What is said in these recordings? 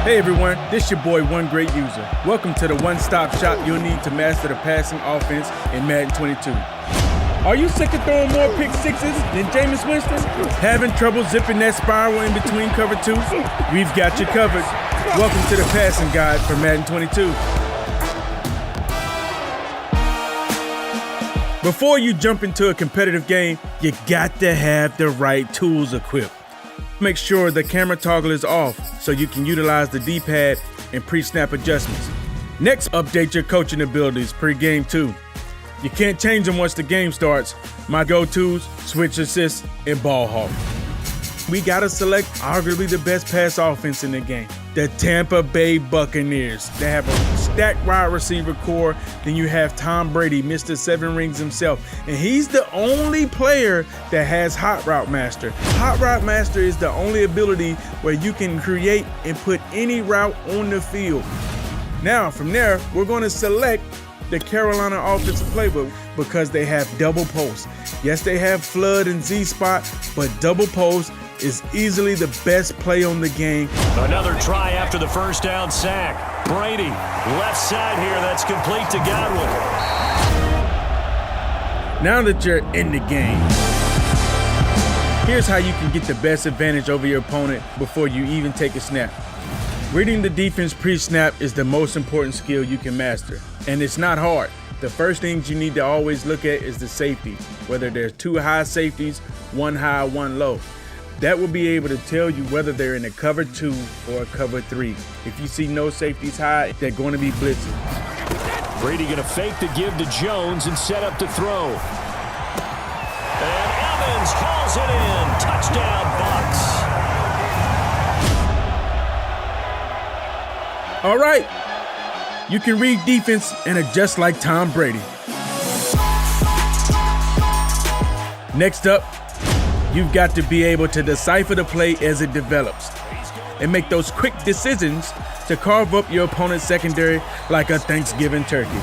Hey everyone, this your boy One Great User. Welcome to the one-stop shop you'll need to master the passing offense in Madden 22. Are you sick of throwing more pick sixes than Jameis Winston? Having trouble zipping that spiral in between cover two? We've got you covered. Welcome to the passing guide for Madden 22. Before you jump into a competitive game, you got to have the right tools equipped. Make sure the camera toggle is off so you can utilize the D-pad and pre-snap adjustments. Next, update your coaching abilities pre-game too. You can't change them once the game starts. My go-tos, switch assist, and ball hawk. We gotta select arguably the best pass offense in the game, the Tampa Bay Buccaneers. They have a stacked wide receiver core. Then you have Tom Brady, Mr. Seven Rings himself, and he's the only player that has Hot Route Master. Hot Route Master is the only ability where you can create and put any route on the field. Now, from there, we're going to select the Carolina offensive playbook because they have double post. Yes, they have flood and Z-spot, but double post is easily the best play on the game. Another try after the first down sack. Brady, left side here, that's complete to Godwin. Now that you're in the game, here's how you can get the best advantage over your opponent before you even take a snap. Reading the defense pre-snap is the most important skill you can master, and it's not hard. The first things you need to always look at is the safety, whether there's two high safeties, one high, one low. That will be able to tell you whether they're in a cover 2 or a cover 3. If you see no safeties high, they're going to be blitzing. Brady going to fake the give to Jones and set up to throw. And Evans hauls it in. Touchdown, Bucs. All right. You can read defense and adjust like Tom Brady. Next up, you've got to be able to decipher the play as it develops and make those quick decisions to carve up your opponent's secondary like a Thanksgiving turkey.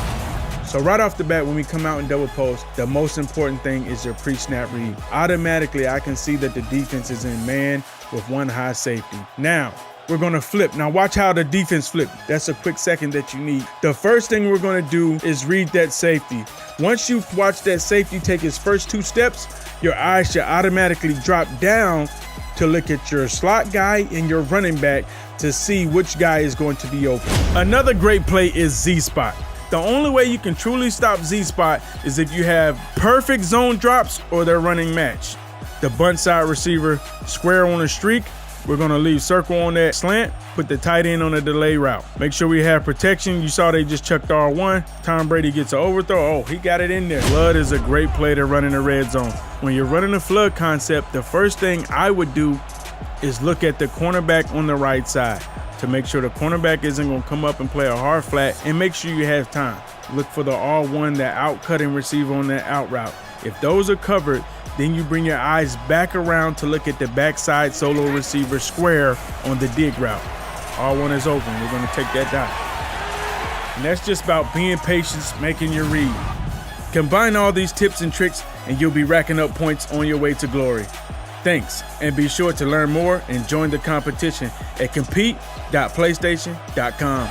So right off the bat, when we come out in double post, the most important thing is your pre-snap read. Automatically, I can see that the defense is in man with one high safety. Now, we're going to flip. Now watch how the defense flip. That's a quick second that you need. The first thing we're going to do is read that safety. Once you've watched that safety take his first 2 steps, your eyes should automatically drop down to look at your slot guy and your running back to see which guy is going to be open. Another great play is Z-spot. The only way you can truly stop Z-spot is if you have perfect zone drops or they're running match. The bunt side receiver square on a streak, we're going to leave circle on that slant, put the tight end on a delay route. Make sure we have protection. You saw they just chucked R1. Tom Brady gets an overthrow. Oh, he got it in there. Flood is a great play to run in the red zone. When you're running a flood concept, the first thing I would do is look at the cornerback on the right side to make sure the cornerback isn't going to come up and play a hard flat, and make sure you have time. Look for the R1, that out-cutting receiver on that out route. If those are covered, then you bring your eyes back around to look at the backside solo receiver square on the dig route. R1 is open. We're going to take that down. And that's just about being patient, making your read. Combine all these tips and tricks, and you'll be racking up points on your way to glory. Thanks, and be sure to learn more and join the competition at compete.playstation.com.